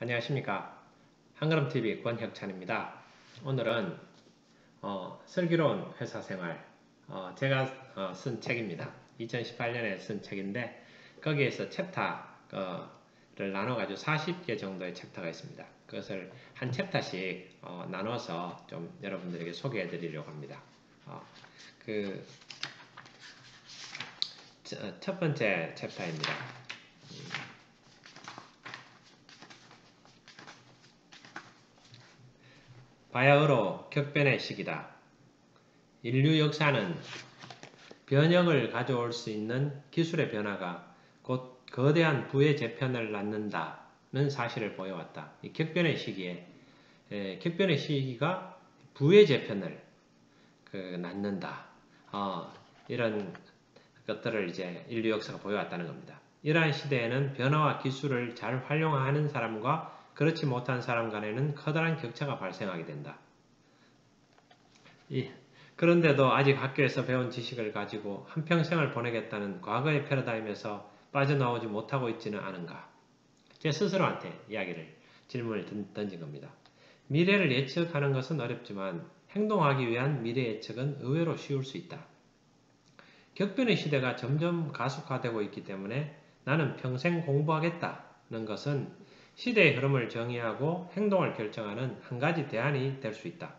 안녕하십니까. 한걸음TV 권혁찬입니다. 오늘은 슬기로운 회사생활 제가 쓴 책입니다. 2018년에 쓴 책인데 거기에서 챕터를 나눠가지고 40개 정도의 챕터가 있습니다. 그것을 한 챕터씩 나눠서 좀 여러분들에게 소개해 드리려고 합니다. 첫 번째 챕터입니다. 바야흐로 격변의 시기다. 인류 역사는 변혁을 가져올 수 있는 기술의 변화가 곧 거대한 부의 재편을 낳는다는 사실을 보여왔다. 이 격변의 시기가 부의 재편을 낳는다. 이런 것들을 이제 인류 역사가 보여왔다는 겁니다. 이러한 시대에는 변화와 기술을 잘 활용하는 사람과 그렇지 못한 사람 간에는 커다란 격차가 발생하게 된다. 그런데도 아직 학교에서 배운 지식을 가지고 한평생을 보내겠다는 과거의 패러다임에서 빠져나오지 못하고 있지는 않은가? 제 스스로한테 질문을 던진 겁니다. 미래를 예측하는 것은 어렵지만 행동하기 위한 미래 예측은 의외로 쉬울 수 있다. 격변의 시대가 점점 가속화되고 있기 때문에 나는 평생 공부하겠다는 것은 시대의 흐름을 정의하고 행동을 결정하는 한 가지 대안이 될 수 있다.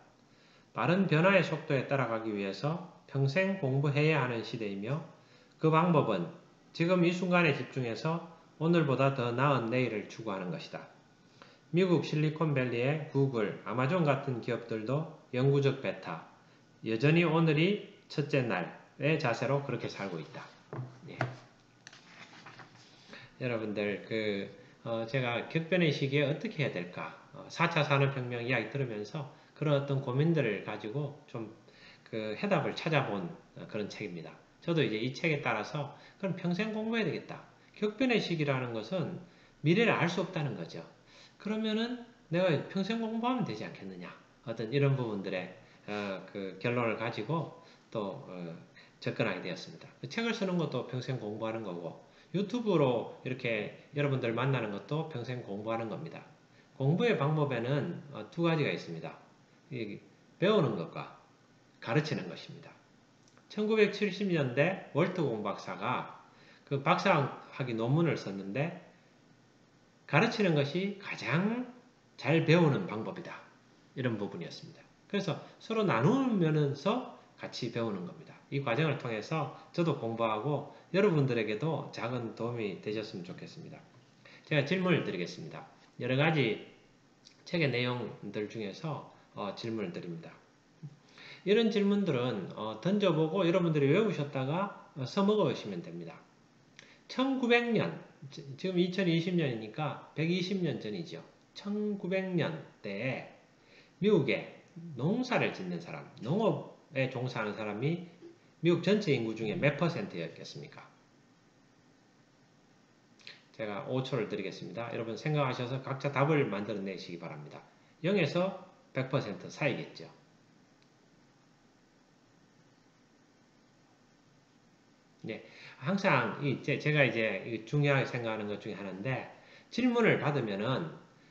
빠른 변화의 속도에 따라가기 위해서 평생 공부해야 하는 시대이며 그 방법은 지금 이 순간에 집중해서 오늘보다 더 나은 내일을 추구하는 것이다. 미국 실리콘밸리의 구글, 아마존 같은 기업들도 영구적 베타, 여전히 오늘이 첫째 날의 자세로 그렇게 살고 있다. 예. 여러분들 제가 격변의 시기에 어떻게 해야 될까? 4차 산업혁명 이야기 들으면서 그런 어떤 고민들을 가지고 좀 해답을 찾아본 그런 책입니다. 저도 이제 이 책에 따라서 그럼 평생 공부해야 되겠다. 격변의 시기라는 것은 미래를 알 수 없다는 거죠. 그러면은 내가 평생 공부하면 되지 않겠느냐. 어떤 이런 부분들의 결론을 가지고 또 접근하게 되었습니다. 책을 쓰는 것도 평생 공부하는 거고 유튜브로 이렇게 여러분들 만나는 것도 평생 공부하는 겁니다. 공부의 방법에는 두 가지가 있습니다. 배우는 것과 가르치는 것입니다. 1970년대 월트 공 박사가 그 박사학위 논문을 썼는데 가르치는 것이 가장 잘 배우는 방법이다. 이런 부분이었습니다. 그래서 서로 나누면서 같이 배우는 겁니다. 이 과정을 통해서 저도 공부하고 여러분들에게도 작은 도움이 되셨으면 좋겠습니다. 제가 질문을 드리겠습니다. 여러 가지 책의 내용들 중에서 질문을 드립니다. 이런 질문들은 던져보고 여러분들이 외우셨다가 써먹으시면 됩니다. 1900년, 지금 2020년이니까 120년 전이죠. 1900년대에 미국에 농사를 짓는 사람, 농업에 종사하는 사람이 미국 전체 인구 중에 몇 %였겠습니까? 제가 5초를 드리겠습니다. 여러분 생각하셔서 각자 답을 만들어내시기 바랍니다. 0에서 100% 사이겠죠. 네, 항상 제가 이제 중요하게 생각하는 것 중에 하나인데 질문을 받으면은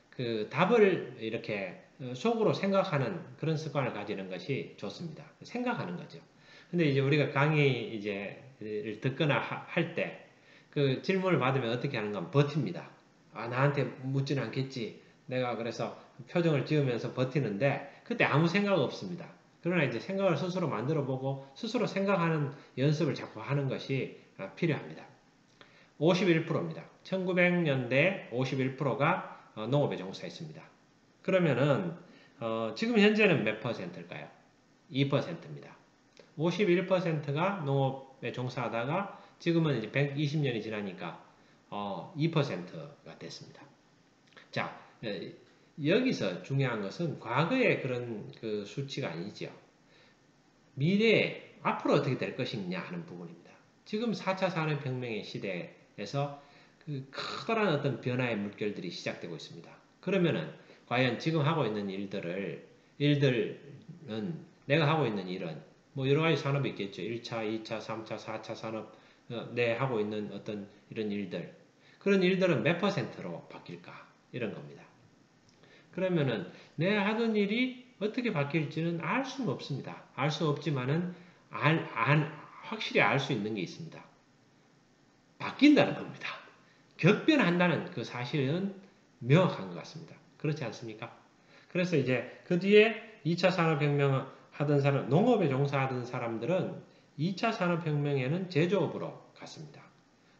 그 답을 이렇게 속으로 생각하는 그런 습관을 가지는 것이 좋습니다. 생각하는 거죠. 근데 이제 우리가 강의 이제를 듣거나 할 때 그 질문을 받으면 어떻게 하는가 버팁니다. 나한테 묻지는 않겠지. 내가 그래서 표정을 지으면서 버티는데 그때 아무 생각 없습니다. 그러나 이제 생각을 스스로 만들어 보고 스스로 생각하는 연습을 자꾸 하는 것이 필요합니다. 51%입니다. 1900년대 51%가 농업에 종사했습니다. 그러면은 지금 현재는 몇 %일까요? 2%입니다. 51%가 농업에 종사하다가 지금은 이제 120년이 지나니까 2%가 됐습니다. 자, 여기서 중요한 것은 과거의 그런 그 수치가 아니죠. 미래에 앞으로 어떻게 될 것이냐 하는 부분입니다. 지금 4차 산업혁명의 시대에서 그 커다란 어떤 변화의 물결들이 시작되고 있습니다. 그러면은 과연 지금 하고 있는 일들은 내가 하고 있는 일은 뭐 여러 가지 산업이 있겠죠. 1차, 2차, 3차, 4차 산업 내 하고 있는 어떤 이런 일들 그런 일들은 몇 %로 바뀔까? 이런 겁니다. 그러면은 내 하던 일이 어떻게 바뀔지는 알 수는 없습니다. 알 수 없지만은 확실히 알 수 있는 게 있습니다. 바뀐다는 겁니다. 격변한다는 그 사실은 명확한 것 같습니다. 그렇지 않습니까? 그래서 이제 그 뒤에 2차 산업혁명 하던 사람, 농업에 종사하던 사람들은 2차 산업혁명에는 제조업으로 갔습니다.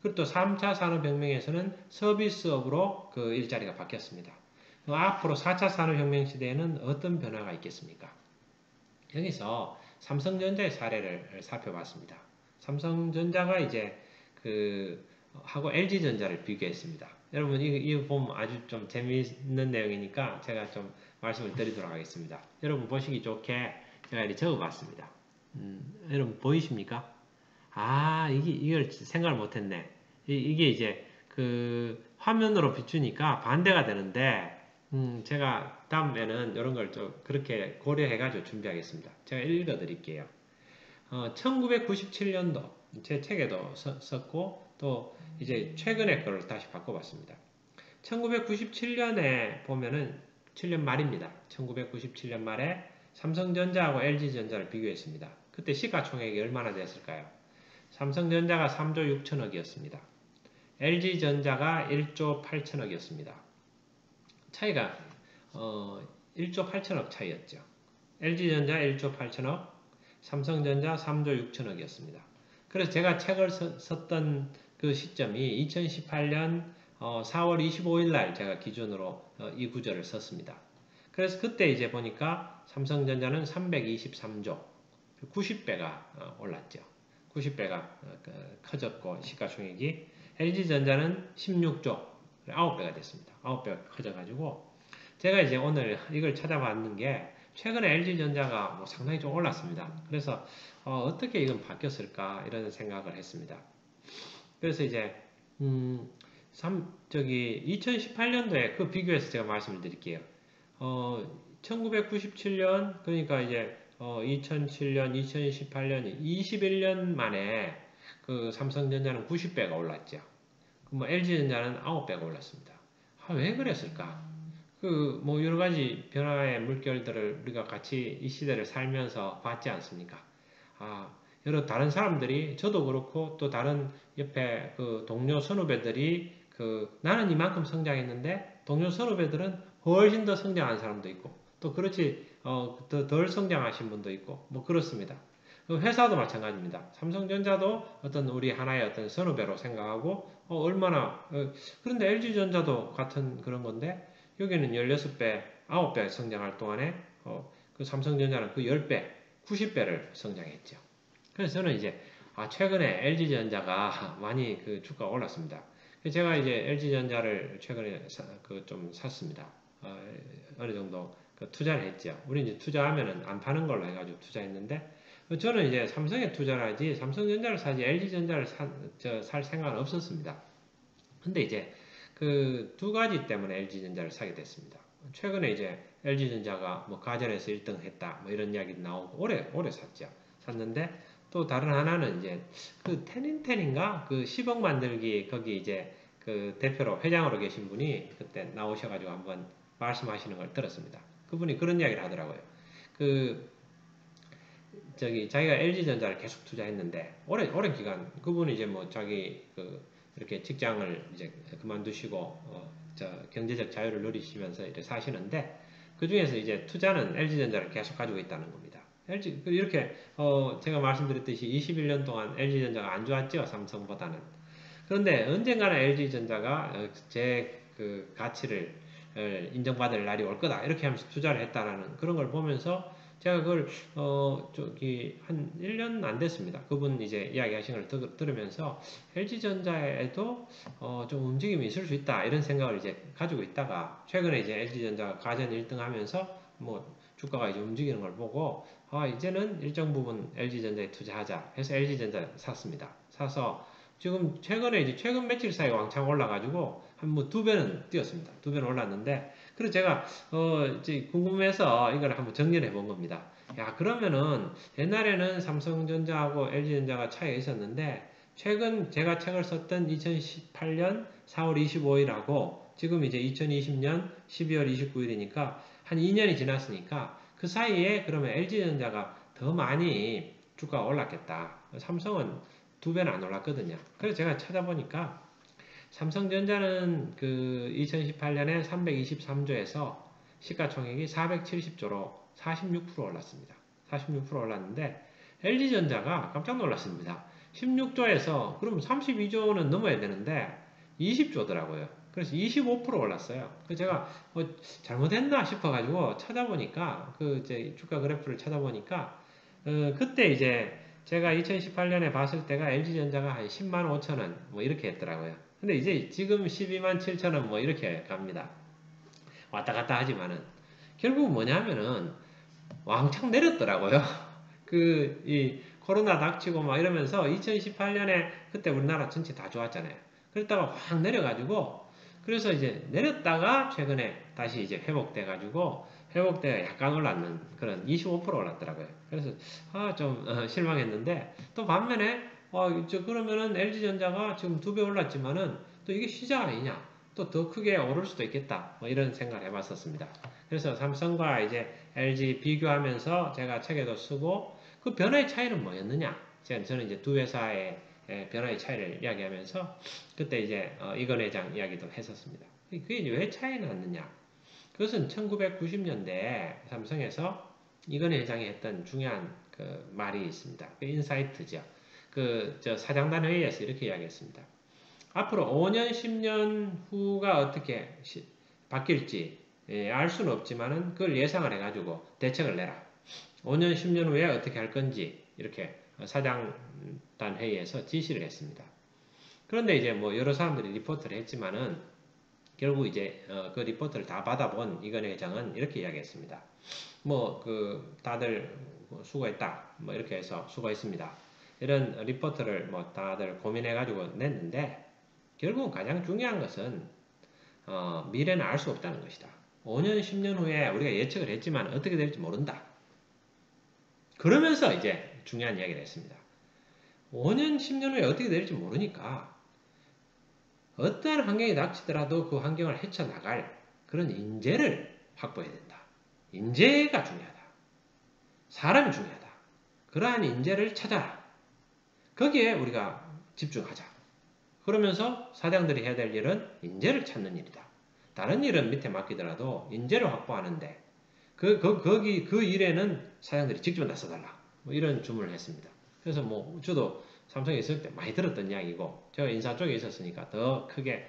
그리고 또 3차 산업혁명에서는 서비스업으로 그 일자리가 바뀌었습니다. 앞으로 4차 산업혁명 시대에는 어떤 변화가 있겠습니까? 여기서 삼성전자의 사례를 살펴봤습니다. 삼성전자가 이제 하고 LG전자를 비교했습니다. 여러분 이거 보면 아주 좀 재미있는 내용이니까 제가 좀 말씀을 드리도록 하겠습니다. 여러분 보시기 좋게 제가 이렇게 적어봤습니다. 여러분 보이십니까? 이걸 생각을 못했네. 이게 이제 화면으로 비추니까 반대가 되는데 제가 다음에는 이런 걸 좀 그렇게 고려해가지고 준비하겠습니다. 제가 읽어드릴게요. 1997년도 제 책에도 썼고 또 이제 최근에 걸 다시 바꿔봤습니다. 1997년에 보면은 7년 말입니다. 1997년 말에 삼성전자하고 LG전자를 비교했습니다. 그때 시가총액이 얼마나 됐을까요? 삼성전자가 3조 6천억이었습니다. LG전자가 1조 8천억이었습니다. 차이가 1조 8천억 차이였죠. LG전자 1조 8천억, 삼성전자 3조 6천억이었습니다. 그래서 제가 책을 썼던 그 시점이 2018년 4월 25일 날 제가 기준으로 이 구절을 썼습니다. 그래서 그때 이제 보니까 삼성전자는 323조, 90배가 올랐죠. 90배가 커졌고 시가총액이 LG전자는 16조, 9배가 됐습니다. 9배가 커져가지고 제가 이제 오늘 이걸 찾아봤는 게 최근에 LG전자가 뭐 상당히 좀 올랐습니다. 그래서 어떻게 이건 바뀌었을까 이런 생각을 했습니다. 그래서 이제 2018년도에 그 비교해서 제가 말씀을 드릴게요. 1997년 그러니까 이제 2007년, 2018년, 21년 만에 그 삼성전자는 90배가 올랐죠. 뭐 LG전자는 9배가 올랐습니다. 왜 그랬을까? 뭐 여러 가지 변화의 물결들을 우리가 같이 이 시대를 살면서 봤지 않습니까? 여러 다른 사람들이 저도 그렇고 또 다른 옆에 그 동료 선후배들이 나는 이만큼 성장했는데 동료 선후배들은 훨씬 더 성장한 사람도 있고 또 그렇지 덜 성장하신 분도 있고 뭐 그렇습니다. 회사도 마찬가지입니다. 삼성전자도 어떤 우리 하나의 어떤 선후배로 생각하고 그런데 LG전자도 같은 그런 건데 여기는 16배, 9배 성장할 동안에 그 삼성전자는 그 10배, 90배를 성장했죠. 그래서 저는 이제 최근에 LG전자가 많이 그 주가가 올랐습니다. 제가 이제 LG전자를 최근에 좀 샀습니다. 어느 정도 투자를 했죠. 우리 이제 투자하면은 안 파는 걸로 해가지고 투자했는데 저는 이제 삼성에 투자를 하지 삼성전자를 사지 LG전자를 살 생각은 없었습니다. 근데 이제 그 두 가지 때문에 LG전자를 사게 됐습니다. 최근에 이제 LG전자가 뭐 가전에서 1등 했다 뭐 이런 이야기 나오고 오래 샀는데 또 다른 하나는 이제 그 텐인텐인가 그 10억 만들기 거기 이제 그 대표로 회장으로 계신 분이 그때 나오셔가지고 한번 말씀하시는 걸 들었습니다. 그분이 그런 이야기를 하더라고요. 자기가 LG전자를 계속 투자했는데 오랜 기간 그분이 이제 뭐 자기 이렇게 직장을 이제 그만두시고 경제적 자유를 누리시면서 이렇게 사시는데 그 중에서 이제 투자는 LG전자를 계속 가지고 있다는 겁니다. 이렇게 제가 말씀드렸듯이 21년 동안 LG전자가 안 좋았죠, 삼성보다는. 그런데 언젠가는 LG전자가 제 가치를 인정받을 날이 올 거다 이렇게 하면서 투자를 했다라는 그런 걸 보면서 제가 그걸 한 1년 안 됐습니다. 그분 이제 이야기하신 걸 들으면서 LG전자에도 좀 움직임이 있을 수 있다 이런 생각을 이제 가지고 있다가 최근에 이제 LG전자가 가전 1등 하면서 뭐 주가가 이제 움직이는 걸 보고 이제는 일정 부분 LG전자에 투자하자 해서 LG전자 샀습니다. 사서 지금 최근 며칠 사이에 왕창 올라가지고 한 뭐 2배는 뛰었습니다. 2배는 올랐는데 그래서 제가 이제 궁금해서 이걸 한번 정리를 해본 겁니다. 그러면은 옛날에는 삼성전자하고 LG전자가 차이가 있었는데 최근 제가 책을 썼던 2018년 4월 25일하고 지금 이제 2020년 12월 29일이니까 한 2년이 지났으니까 그 사이에 그러면 LG전자가 더 많이 주가가 올랐겠다. 삼성은 2배는 안 올랐거든요. 그래서 제가 찾아보니까 삼성전자는 그 2018년에 323조에서 시가총액이 470조로 46% 올랐습니다. 46% 올랐는데 LG전자가 깜짝 놀랐습니다. 16조에서 그럼 32조는 넘어야 되는데 20조더라고요. 그래서 25% 올랐어요. 그래서 제가 잘못했나 싶어가지고 찾아보니까 그 이제 주가 그래프를 찾아보니까 그때 이제 제가 2018년에 봤을 때가 LG전자가 한 10만 5천 원 뭐 이렇게 했더라고요. 근데 이제 지금 12만 7천 원 뭐 이렇게 갑니다. 왔다 갔다 하지만은 결국 뭐냐면은 왕창 내렸더라고요. 이 코로나 닥치고 막 이러면서 2018년에 그때 우리나라 전체 다 좋았잖아요. 그랬다가 확 내려가지고 그래서 이제 내렸다가 최근에 다시 이제 회복돼가지고 회복돼 약간 올랐는 그런 25% 올랐더라고요. 그래서 좀 실망했는데 또 반면에 그러면은 LG전자가 지금 2배 올랐지만은 또 이게 시작 아니냐? 또 더 크게 오를 수도 있겠다. 뭐 이런 생각을 해봤었습니다. 그래서 삼성과 이제 LG 비교하면서 제가 책에도 쓰고 그 변화의 차이는 뭐였느냐? 저는 이제 두 회사의 변화의 차이를 이야기하면서 그때 이제 이건 회장 이야기도 했었습니다. 그게 이제 왜 차이 났느냐? 그것은 1990년대에 삼성에서 이건 회장이 했던 중요한 그 말이 있습니다. 그 인사이트죠. 저 사장단 회의에서 이렇게 이야기했습니다. 앞으로 5년, 10년 후가 어떻게 바뀔지 알 수는 없지만은 그걸 예상을 해가지고 대책을 내라. 5년, 10년 후에 어떻게 할 건지 이렇게 사장단 회의에서 지시를 했습니다. 그런데 이제 뭐 여러 사람들이 리포트를 했지만은 결국 이제 그 리포트를 다 받아본 이건희 회장은 이렇게 이야기했습니다. 뭐 다들 수고했다. 뭐 이렇게 해서 수고했습니다. 이런 리포트를 뭐 다들 고민해가지고 냈는데 결국 가장 중요한 것은 미래는 알 수 없다는 것이다. 5년, 10년 후에 우리가 예측을 했지만 어떻게 될지 모른다. 그러면서 이제 중요한 이야기를 했습니다. 5년, 10년 후에 어떻게 될지 모르니까 어떠한 환경이 닥치더라도 그 환경을 헤쳐나갈 그런 인재를 확보해야 된다. 인재가 중요하다. 사람이 중요하다. 그러한 인재를 찾아라. 거기에 우리가 집중하자. 그러면서 사장들이 해야 될 일은 인재를 찾는 일이다. 다른 일은 밑에 맡기더라도 인재를 확보하는데 그 일에는 사장들이 직접 나서달라. 뭐 이런 주문을 했습니다. 그래서 뭐 저도 삼성에 있을 때 많이 들었던 이야기고 제가 인사 쪽에 있었으니까 더 크게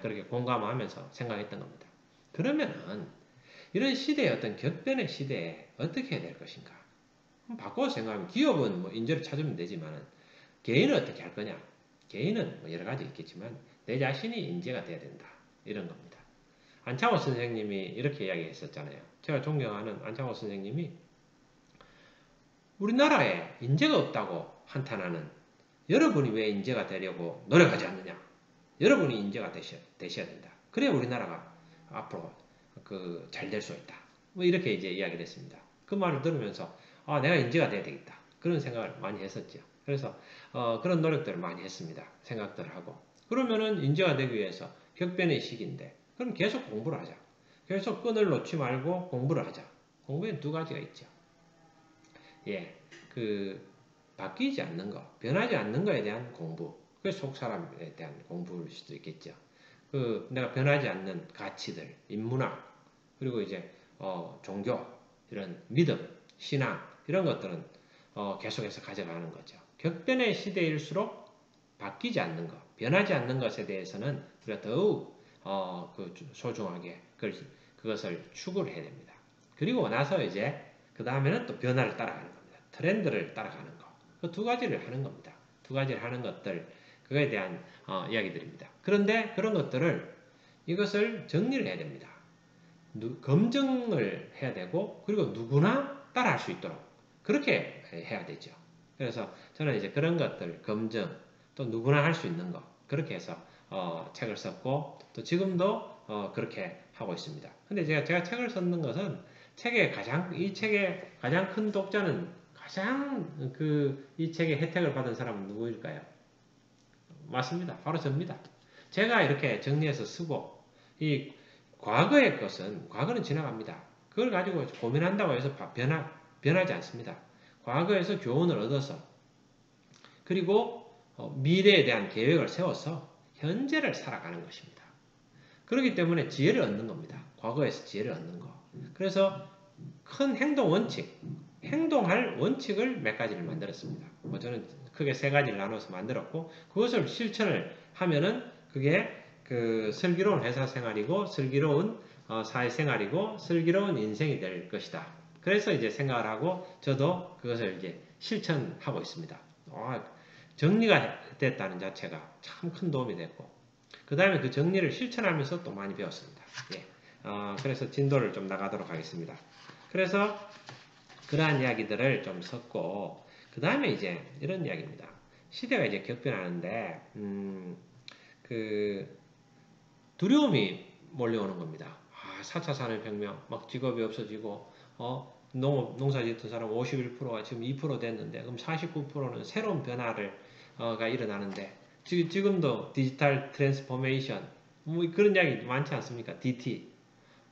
그렇게 공감하면서 생각했던 겁니다. 그러면은 이런 시대의 어떤 격변의 시대에 어떻게 해야 될 것인가? 바꿔서 생각하면 기업은 뭐 인재를 찾으면 되지만 개인은 어떻게 할 거냐? 개인은 뭐 여러 가지 있겠지만 내 자신이 인재가 돼야 된다. 이런 겁니다. 안창호 선생님이 이렇게 이야기했었잖아요. 제가 존경하는 안창호 선생님이 우리나라에 인재가 없다고 한탄하는 여러분이 왜 인재가 되려고 노력하지 않느냐? 여러분이 인재가 되셔야 된다. 그래야 우리나라가 앞으로 잘 될 수 있다. 뭐 이렇게 이제 이야기를 했습니다. 그 말을 들으면서 내가 인재가 돼야 되겠다. 그런 생각을 많이 했었죠. 그래서 그런 노력들을 많이 했습니다. 생각들을 하고. 그러면은 인재가 되기 위해서 격변의 시기인데 그럼 계속 공부를 하자. 계속 끈을 놓지 말고 공부를 하자. 공부에는 두 가지가 있죠. 예, 바뀌지 않는 거, 변하지 않는 거에 대한 공부. 그게 속 사람에 대한 공부일 수도 있겠죠. 내가 변하지 않는 가치들, 인문학, 그리고 이제 종교, 이런 믿음, 신앙 이런 것들은 계속해서 가져가는 거죠. 격변의 시대일수록 바뀌지 않는 것, 변하지 않는 것에 대해서는 우리가 더욱 소중하게 그것을 추구를 해야 됩니다. 그리고 나서 이제 그 다음에는 또 변화를 따라가는 겁니다. 트렌드를 따라가는 것. 그 두 가지를 하는 겁니다. 두 가지를 하는 것들, 그거에 대한 이야기들입니다. 그런데 그런 것들을 이것을 정리를 해야 됩니다. 검증을 해야 되고 그리고 누구나 따라할 수 있도록 그렇게 해야 되죠. 그래서 저는 이제 그런 것들 검증 또 누구나 할 수 있는 것 그렇게 해서 책을 썼고 또 지금도 그렇게 하고 있습니다. 근데 제가 책을 썼는 것은 이 책의 가장 큰 독자는 가장 이 책의 혜택을 받은 사람은 누구일까요? 맞습니다. 바로 저입니다. 제가 이렇게 정리해서 쓰고 이 과거의 것은 과거는 지나갑니다. 그걸 가지고 고민한다고 해서 변하지 않습니다. 과거에서 교훈을 얻어서 그리고 미래에 대한 계획을 세워서 현재를 살아가는 것입니다. 그렇기 때문에 지혜를 얻는 겁니다. 과거에서 지혜를 얻는 거. 그래서 큰 행동 원칙, 행동할 원칙을 몇 가지를 만들었습니다. 저는 크게 세 가지를 나눠서 만들었고 그것을 실천을 하면은 그게 그 슬기로운 회사 생활이고 슬기로운 사회생활이고 슬기로운 인생이 될 것이다. 그래서 이제 생각을 하고 저도 그것을 이제 실천하고 있습니다. 정리가 됐다는 자체가 참 큰 도움이 됐고 그 다음에 그 정리를 실천하면서 또 많이 배웠습니다. 예. 그래서 진도를 좀 나가도록 하겠습니다. 그래서 그러한 이야기들을 좀 섞고 그 다음에 이제 이런 이야기입니다. 시대가 이제 격변하는데 그 두려움이 몰려오는 겁니다. 4차 산업혁명 막 직업이 없어지고 농사 짓던 사람 51%가 지금 2% 됐는데 그럼 49%는 새로운 변화가 일어나는데 지금도 디지털 트랜스포메이션 뭐 그런 이야기 많지 않습니까? DT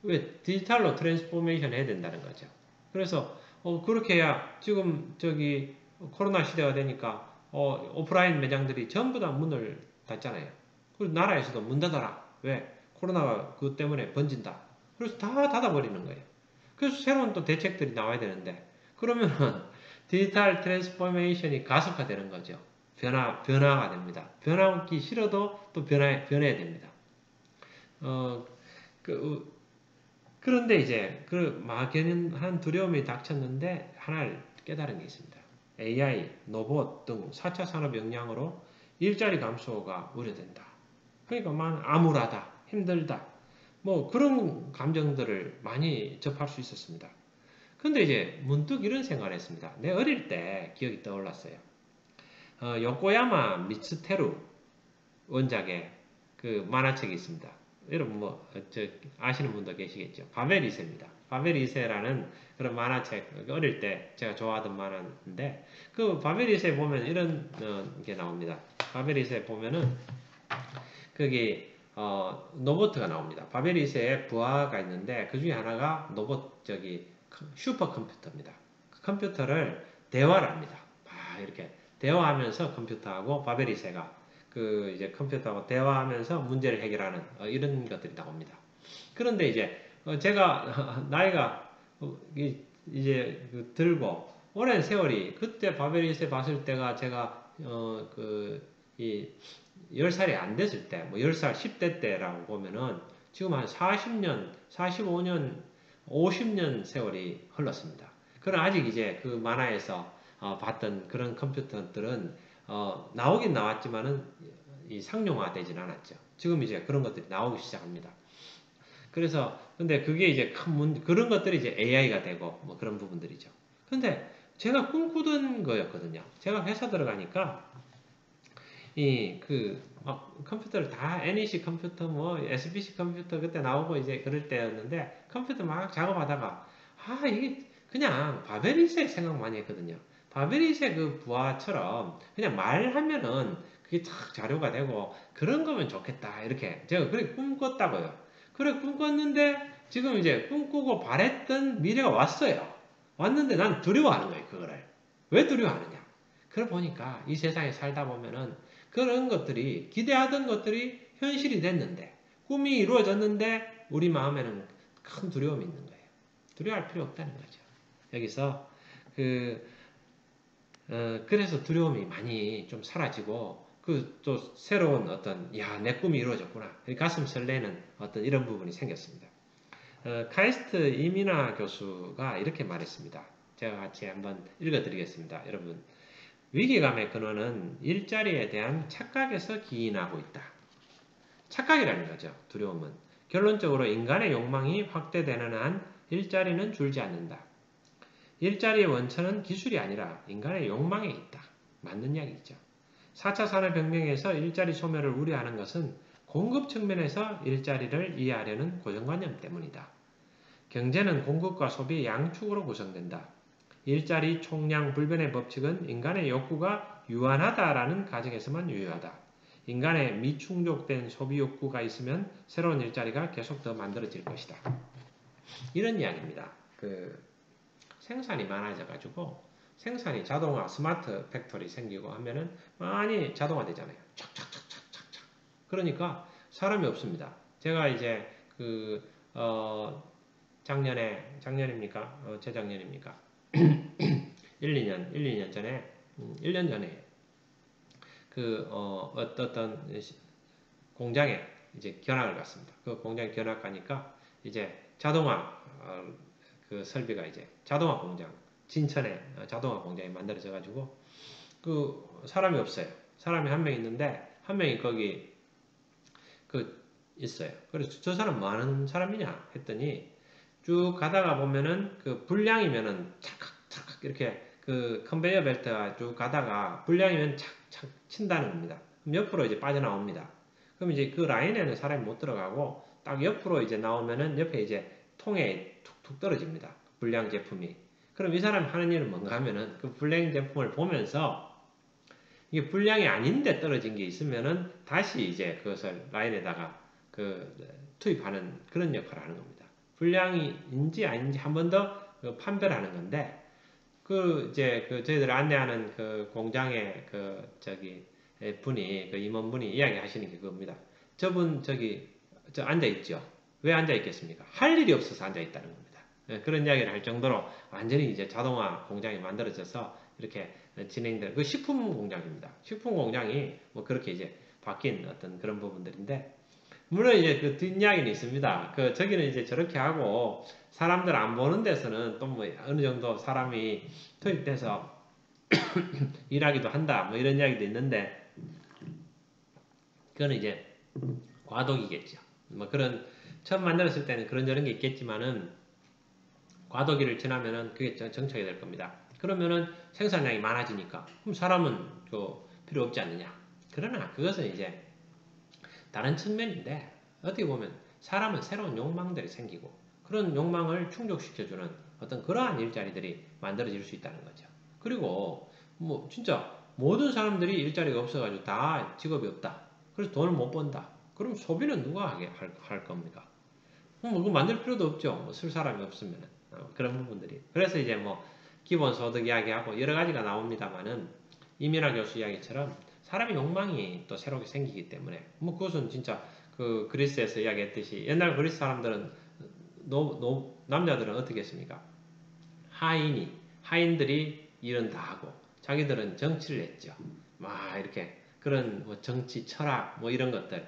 왜 디지털로 트랜스포메이션 해야 된다는 거죠. 그래서 그렇게 해야 지금 저기 코로나 시대가 되니까 오프라인 매장들이 전부 다 문을 닫잖아요. 그리고 나라에서도 문 닫아라. 왜? 코로나가 그것 때문에 번진다. 그래서 다 닫아버리는 거예요. 그래서 새로운 또 대책들이 나와야 되는데 그러면은 디지털 트랜스포메이션이 가속화되는 거죠. 변화가 됩니다. 변하기 싫어도 또 변해야 됩니다. 그런데 이제 그 막연한 두려움이 닥쳤는데 하나를 깨달은 게 있습니다. AI, 로봇 등 4차 산업 영향으로 일자리 감소가 우려된다. 그러니까 암울하다, 힘들다, 뭐 그런 감정들을 많이 접할 수 있었습니다. 근데 이제 문득 이런 생각을 했습니다. 내 어릴 때 기억이 떠올랐어요. 요코야마 미츠테루 원작의 그 만화책이 있습니다. 여러분 아시는 분도 계시겠죠. 바벨 2세입니다. 바벨 2세라는 그런 만화책, 어릴 때 제가 좋아하던 만화인데 그 바벨 2세 보면 이런 게 나옵니다. 바벨 2세 보면은 거기 로봇가 나옵니다. 바벨 2세에 부하가 있는데 그 중에 하나가 로봇 슈퍼컴퓨터입니다. 그 컴퓨터를 대화를 합니다. 이렇게 대화하면서 컴퓨터하고 바벨 2세가 이제 컴퓨터하고 대화하면서 문제를 해결하는 이런 것들이 나옵니다. 그런데 이제 제가 나이가 이제 들고 오랜 세월이 그때 바벨 2세 봤을 때가 제가 10살이 안 됐을 때, 10살, 10대 때라고 보면은 지금 한 40년, 45년, 50년 세월이 흘렀습니다. 그러나 아직 이제 그 만화에서 봤던 그런 컴퓨터들은 나오긴 나왔지만은 상용화 되진 않았죠. 지금 이제 그런 것들이 나오기 시작합니다. 그래서 근데 그게 이제 그런 것들이 이제 AI가 되고 뭐 그런 부분들이죠. 근데 제가 꿈꾸던 거였거든요. 제가 회사 들어가니까 컴퓨터를 다 NEC 컴퓨터, SPC 컴퓨터 그때 나오고 이제 그럴 때였는데 컴퓨터 막 작업하다가 이게 그냥 바벨 2세 생각 많이 했거든요. 바벨 2세 그 부하처럼 그냥 말하면은 그게 딱 자료가 되고 그런 거면 좋겠다 이렇게 제가 그렇게 꿈꿨다고요. 그래 꿈꿨는데 지금 이제 꿈꾸고 바랬던 미래가 왔어요. 왔는데 난 두려워하는 거예요. 그거를. 왜 두려워하느냐? 그걸 보니까 이 세상에 살다 보면은 그런 것들이 기대하던 것들이 현실이 됐는데 꿈이 이루어졌는데 우리 마음에는 큰 두려움이 있는 거예요. 두려워할 필요 없다는 거죠. 여기서 그래서 두려움이 많이 좀 사라지고 또 새로운 내 꿈이 이루어졌구나. 가슴 설레는 이런 부분이 생겼습니다. 카이스트 이민아 교수가 이렇게 말했습니다. 제가 같이 한번 읽어드리겠습니다. 여러분. 위기감의 근원은 일자리에 대한 착각에서 기인하고 있다. 착각이라는 거죠. 두려움은. 결론적으로 인간의 욕망이 확대되는 한 일자리는 줄지 않는다. 일자리의 원천은 기술이 아니라 인간의 욕망에 있다. 맞는 이야기죠. 4차 산업혁명에서 일자리 소멸을 우려하는 것은 공급 측면에서 일자리를 이해하려는 고정관념 때문이다. 경제는 공급과 소비 양축으로 구성된다. 일자리 총량 불변의 법칙은 인간의 욕구가 유한하다라는 가정에서만 유효하다. 인간의 미충족된 소비 욕구가 있으면 새로운 일자리가 계속 더 만들어질 것이다. 이런 이야기입니다. 생산이 많아져가지고 생산이 자동화, 스마트 팩토리 생기고 하면은 많이 자동화 되잖아요. 착착착착착착. 그러니까 사람이 없습니다. 제가 이제 작년입니까? 재작년입니까? 1, 2년 전에, 1년 전에 어떤 공장에 이제 견학을 갔습니다. 그 공장에 견학 가니까 이제 자동화 설비가 이제 자동화 공장, 진천에 자동화 공장이 만들어져 가지고 사람이 없어요. 사람이 한 명 있는데 한 명이 거기 있어요. 그래서 저 사람 뭐 하는 사람이냐 했더니 쭉 가다가 보면은 불량이면은 착착 이렇게 컨베이어 벨트가 쭉 가다가 불량이면 착착 친다는 겁니다. 그럼 옆으로 이제 빠져나옵니다. 그럼 이제 그 라인에는 사람이 못 들어가고 딱 옆으로 이제 나오면은 옆에 이제 통에 툭툭 떨어집니다. 불량 제품이. 그럼 이 사람이 하는 일은 뭔가 하면은 그 불량 제품을 보면서 이게 불량이 아닌데 떨어진 게 있으면은 다시 이제 그것을 라인에다가 투입하는 그런 역할을 하는 겁니다. 불량이인지 아닌지 한 번 더 판별하는 건데 이제 저희들 안내하는 공장의 분이 임원분이 이야기하시는 게 그겁니다. 저분 저 앉아 있죠. 왜 앉아 있겠습니까? 할 일이 없어서 앉아 있다는 겁니다. 그런 이야기를 할 정도로 완전히 이제 자동화 공장이 만들어져서 이렇게 진행되는 식품 공장입니다. 식품 공장이 뭐 그렇게 이제 바뀐 어떤 그런 부분들인데 물론 이제 뒷이야기는 있습니다. 저기는 이제 저렇게 하고 사람들 안 보는 데서는 또 뭐 어느 정도 사람이 투입돼서 일하기도 한다. 뭐 이런 이야기도 있는데 그거는 이제 과도기겠죠. 뭐 처음 만들었을 때는 그런저런 게 있겠지만은 과도기를 지나면은 그게 정착이 될 겁니다. 그러면은 생산량이 많아지니까 그럼 사람은 필요 없지 않느냐. 그러나 그것은 이제 다른 측면인데 어떻게 보면 사람은 새로운 욕망들이 생기고 그런 욕망을 충족시켜주는 어떤 그러한 일자리들이 만들어질 수 있다는 거죠. 그리고 뭐 진짜 모든 사람들이 일자리가 없어가지고 다 직업이 없다. 그래서 돈을 못 번다. 그럼 소비는 누가 하게 할 겁니까? 뭐 그거 만들 필요도 없죠. 쓸 사람이 없으면 그런 부분들이. 그래서 이제 뭐 기본소득 이야기하고 여러 가지가 나옵니다만은 이민하 교수 이야기처럼 사람의 욕망이 또 새롭게 생기기 때문에 뭐 그것은 진짜 그리스에서 이야기했듯이 옛날 그리스 사람들은 남자들은 어떻게 했습니까? 하인들이 일은 다 하고 자기들은 정치를 했죠. 막 이렇게 그런 뭐 정치 철학 뭐 이런 것들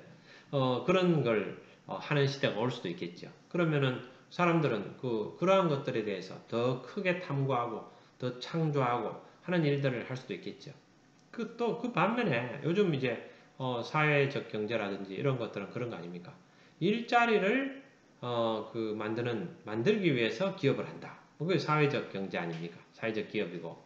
그런 걸 하는 시대가 올 수도 있겠죠. 그러면은 사람들은 그러한 것들에 대해서 더 크게 탐구하고 더 창조하고 하는 일들을 할 수도 있겠죠. 반면에 요즘 이제 사회적 경제라든지 이런 것들은 그런 거 아닙니까? 일자리를 만들기 위해서 기업을 한다. 그게 사회적 경제 아닙니까? 사회적 기업이고.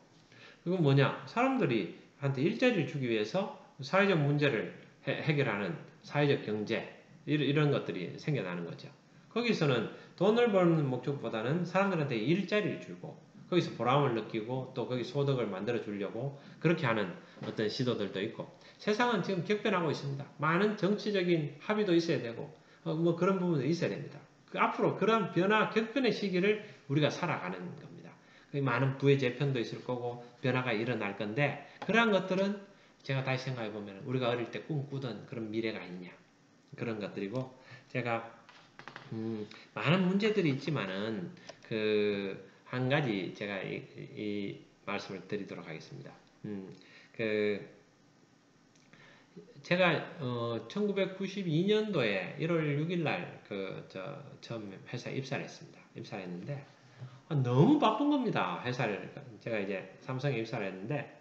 그건 뭐냐? 사람들이 한테 일자리를 주기 위해서 사회적 문제를 해결하는 사회적 경제 이런 것들이 생겨나는 거죠. 거기서는 돈을 버는 목적보다는 사람들한테 일자리를 주고 거기서 보람을 느끼고 또 거기 소득을 만들어 주려고 그렇게 하는 어떤 시도들도 있고 세상은 지금 격변하고 있습니다. 많은 정치적인 합의도 있어야 되고 뭐 그런 부분도 있어야 됩니다. 앞으로 그런 변화 격변의 시기를 우리가 살아가는 겁니다. 많은 부의 재편도 있을 거고 변화가 일어날 건데 그러한 것들은 제가 다시 생각해 보면 우리가 어릴 때 꿈꾸던 그런 미래가 아니냐 그런 것들이고 제가 많은 문제들이 있지만은 한 가지 제가 이 말씀을 드리도록 하겠습니다. 제가 1992년도에 1월 6일 날 처음 회사에 입사를 했습니다. 입사를 했는데 너무 바쁜 겁니다. 회사를 제가 이제 삼성에 입사를 했는데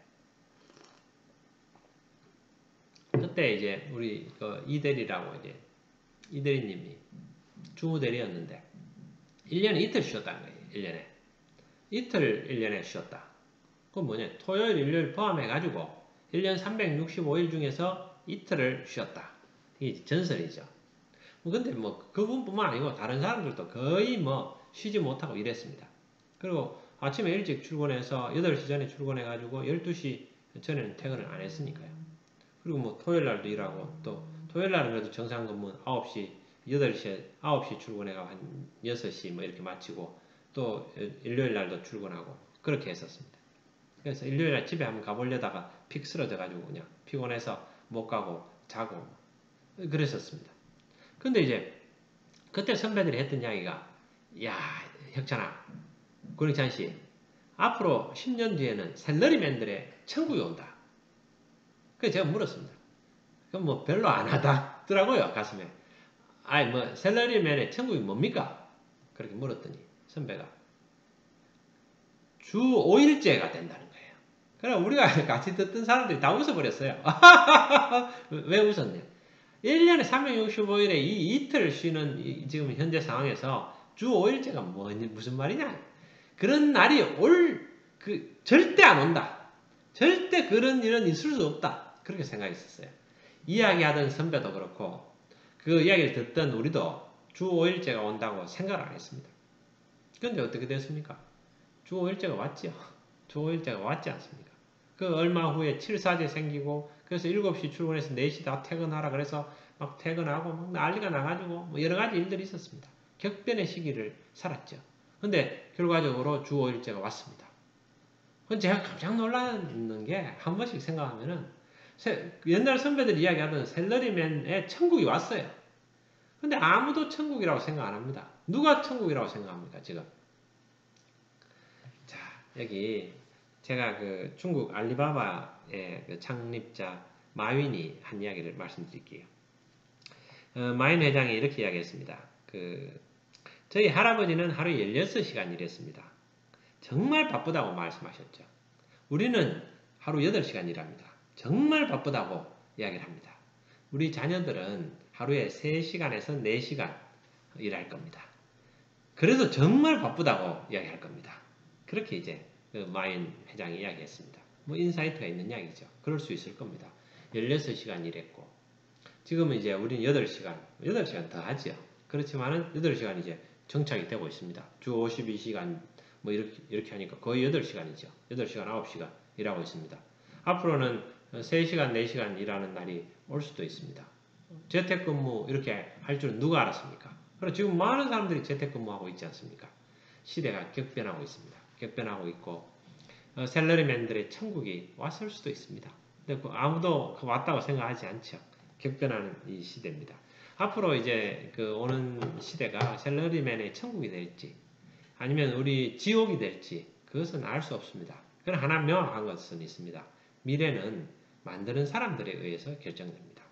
그때 이제 우리 이대리라고 이제 이대리님이 주무대리였는데 1년에 이틀 쉬었다는 거예요. 1년에 이틀 1년에 쉬었다. 그건 뭐냐? 토요일, 일요일 포함해가지고 1년 365일 중에서 이틀을 쉬었다. 이게 전설이죠. 근데 뭐 그분뿐만 아니고 다른 사람들도 거의 뭐 쉬지 못하고 일했습니다. 그리고 아침에 일찍 출근해서 8시 전에 출근해가지고 12시 전에는 퇴근을 안 했으니까요. 그리고 뭐 토요일 날도 일하고 또 토요일 날은 그래도 정상 근무 9시, 8시에 9시 출근해가 한 6시 뭐 이렇게 마치고 또 일요일 날도 출근하고 그렇게 했었습니다. 그래서 일요일 날 집에 한번 가보려다가 픽 쓰러져 가지고 그냥 피곤해서 못 가고 자고 그랬었습니다. 근데 이제 그때 선배들이 했던 이야기가 야 혁찬아 권익찬 씨 앞으로 10년 뒤에는 샐러리맨들의 천국이 온다. 그래서 제가 물었습니다. 그럼 뭐 별로 안 하더라고요 가슴에. 아이 뭐 샐러리맨의 천국이 뭡니까? 그렇게 물었더니 선배가 주 5일제가 된다는 거예요. 그럼 우리가 같이 듣던 사람들이 다 웃어버렸어요. 왜 웃었냐? 1년에 365일에 이 이틀을 쉬는 지금 현재 상황에서 주 5일제가 무슨 말이냐? 그런 날이 절대 안 온다. 절대 그런 일은 있을 수 없다. 그렇게 생각했었어요. 이야기하던 선배도 그렇고 그 이야기를 듣던 우리도 주 5일제가 온다고 생각을 안 했습니다. 그런데 어떻게 됐습니까? 주 5일제가 왔죠. 주 5일제가 왔지 않습니까? 그 얼마 후에 7사제 생기고 그래서 7시 출근해서 4시 다 퇴근하라 그래서 막 퇴근하고 막 난리가 나가지고 뭐 여러 가지 일들이 있었습니다. 격변의 시기를 살았죠. 근데 결과적으로 주 5일제가 왔습니다. 그건 제가 깜짝 놀라는 게 한 번씩 생각하면은 옛날 선배들 이야기하던 샐러리맨의 천국이 왔어요. 근데 아무도 천국이라고 생각 안 합니다. 누가 천국이라고 생각합니까, 지금? 자, 여기 제가 그 중국 알리바바의 그 창립자 마윈이 한 이야기를 말씀드릴게요. 마윈 회장이 이렇게 이야기했습니다. 저희 할아버지는 하루에 16시간 일했습니다. 정말 바쁘다고 말씀하셨죠. 우리는 하루 8시간 일합니다. 정말 바쁘다고 이야기를 합니다. 우리 자녀들은 하루에 3시간에서 4시간 일할 겁니다. 그래서 정말 바쁘다고 이야기할 겁니다. 그렇게 이제 마인 회장이 이야기했습니다. 뭐 인사이트가 있는 이야기죠. 그럴 수 있을 겁니다. 16시간 일했고 지금은 이제 우리는 8시간 더 하죠. 그렇지만은 8시간 이제 정착이 되고 있습니다. 주 52시간 뭐 이렇게 하니까 거의 8시간이죠. 8시간, 9시간 일하고 있습니다. 앞으로는 3시간, 4시간 일하는 날이 올 수도 있습니다. 재택근무 이렇게 할 줄은 누가 알았습니까? 그리고 지금 많은 사람들이 재택근무하고 있지 않습니까? 시대가 격변하고 있습니다. 격변하고 있고 샐러리맨들의 천국이 왔을 수도 있습니다. 근데 아무도 왔다고 생각하지 않죠. 격변하는 이 시대입니다. 앞으로 이제 오는 시대가 샐러리맨의 천국이 될지 아니면 우리 지옥이 될지 그것은 알 수 없습니다. 그러나 하나 명확한 것은 있습니다. 미래는 만드는 사람들에 의해서 결정됩니다.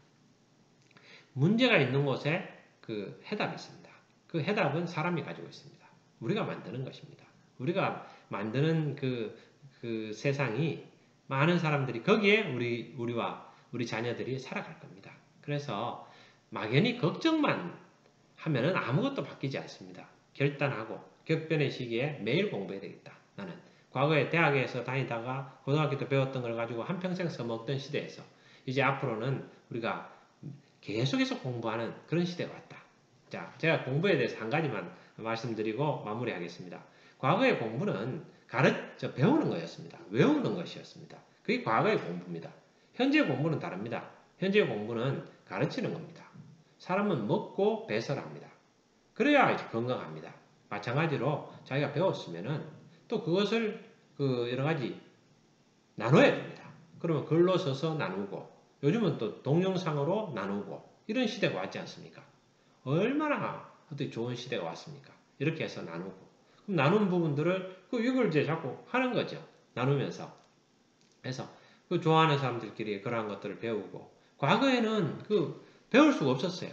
문제가 있는 곳에 그 해답이 있습니다. 그 해답은 사람이 가지고 있습니다. 우리가 만드는 것입니다. 우리가 만드는 그 세상이 많은 사람들이 거기에 우리와 우리 자녀들이 살아갈 겁니다. 그래서 막연히 걱정만 하면은 아무것도 바뀌지 않습니다. 결단하고 격변의 시기에 매일 공부해야 되겠다. 나는 과거에 대학에서 다니다가 고등학교 때 배웠던 걸 가지고 한평생 써먹던 시대에서 이제 앞으로는 우리가 계속해서 공부하는 그런 시대가 왔다. 자, 제가 공부에 대해서 한 가지만 말씀드리고 마무리하겠습니다. 과거의 공부는 배우는 거였습니다. 외우는 것이었습니다. 그게 과거의 공부입니다. 현재 공부는 다릅니다. 현재 공부는 가르치는 겁니다. 사람은 먹고 배설합니다. 그래야 이제 건강합니다. 마찬가지로 자기가 배웠으면은 또 그것을 여러 가지 나눠야 됩니다. 그러면 글로 써서 나누고 요즘은 또 동영상으로 나누고 이런 시대가 왔지 않습니까? 얼마나 어떻게 좋은 시대가 왔습니까? 이렇게 해서 나누고 그럼 나눈 부분들을 이걸 이제 자꾸 하는 거죠. 나누면서 그래서 좋아하는 사람들끼리 그러한 것들을 배우고 과거에는 배울 수가 없었어요.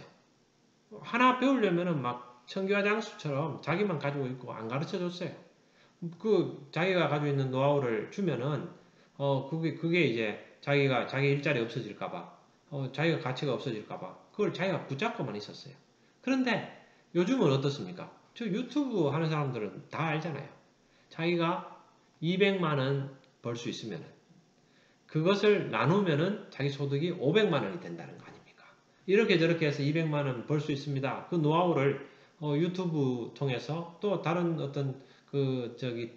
하나 배우려면은 막 청기화 장수처럼 자기만 가지고 있고 안 가르쳐 줬어요. 자기가 가지고 있는 노하우를 주면은 그게 이제 자기가 자기 일자리 없어질까봐 자기가 가치가 없어질까봐 그걸 자기가 붙잡고만 있었어요. 그런데 요즘은 어떻습니까? 저 유튜브 하는 사람들은 다 알잖아요. 자기가 200만 원 벌 수 있으면은 그것을 나누면은 자기 소득이 500만 원이 된다는 거 아닙니까? 이렇게 저렇게 해서 200만 원 벌 수 있습니다. 그 노하우를 유튜브 통해서 또 다른 어떤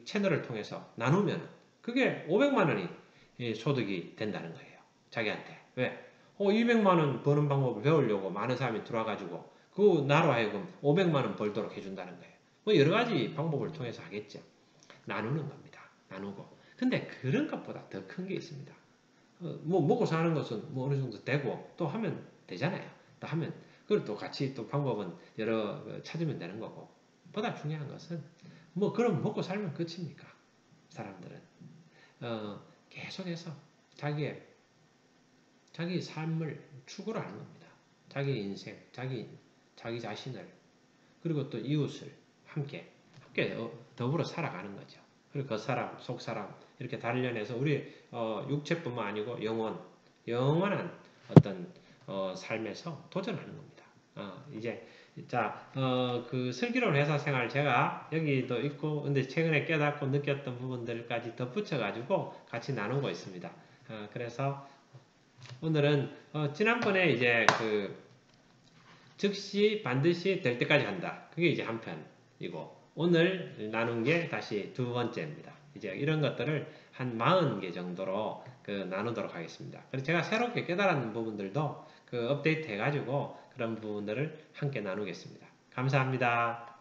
채널을 통해서 나누면 그게 500만 원이 소득이 된다는 거예요. 자기한테. 왜? 200만 원 버는 방법을 배우려고 많은 사람이 들어와가지고 그 나로 하여금 500만 원 벌도록 해준다는 거예요. 뭐 여러 가지 방법을 통해서 하겠죠. 나누는 겁니다. 나누고. 근데 그런 것보다 더 큰 게 있습니다. 뭐 먹고 사는 것은 뭐 어느 정도 되고 또 하면 되잖아요. 또 하면 그걸 또 같이 또 방법은 여러 찾으면 되는 거고. 보다 중요한 것은 뭐 그럼 먹고 살면 끝입니까? 사람들은 계속해서 자기 삶을 추구를 하는 겁니다. 자기 인생, 자기 자신을 그리고 또 이웃을 함께 더불어 살아가는 거죠. 그리고 겉사람, 속사람 이렇게 단련해서 우리 육체뿐만 아니고 영원한 어떤 삶에서 도전하는 겁니다. 이제 그 슬기로운 회사 생활 제가 여기도 있고 근데 최근에 깨닫고 느꼈던 부분들까지 덧붙여가지고 같이 나누고 있습니다. 그래서 오늘은 지난번에 이제 그 즉시 반드시 될 때까지 한다. 그게 이제 한 편이고 오늘 나눈 게 다시 두 번째입니다. 이제 이런 것들을 한 40개 정도로 나누도록 하겠습니다. 그래서 제가 새롭게 깨달은 부분들도 업데이트 해가지고 그런 부분들을 함께 나누겠습니다. 감사합니다.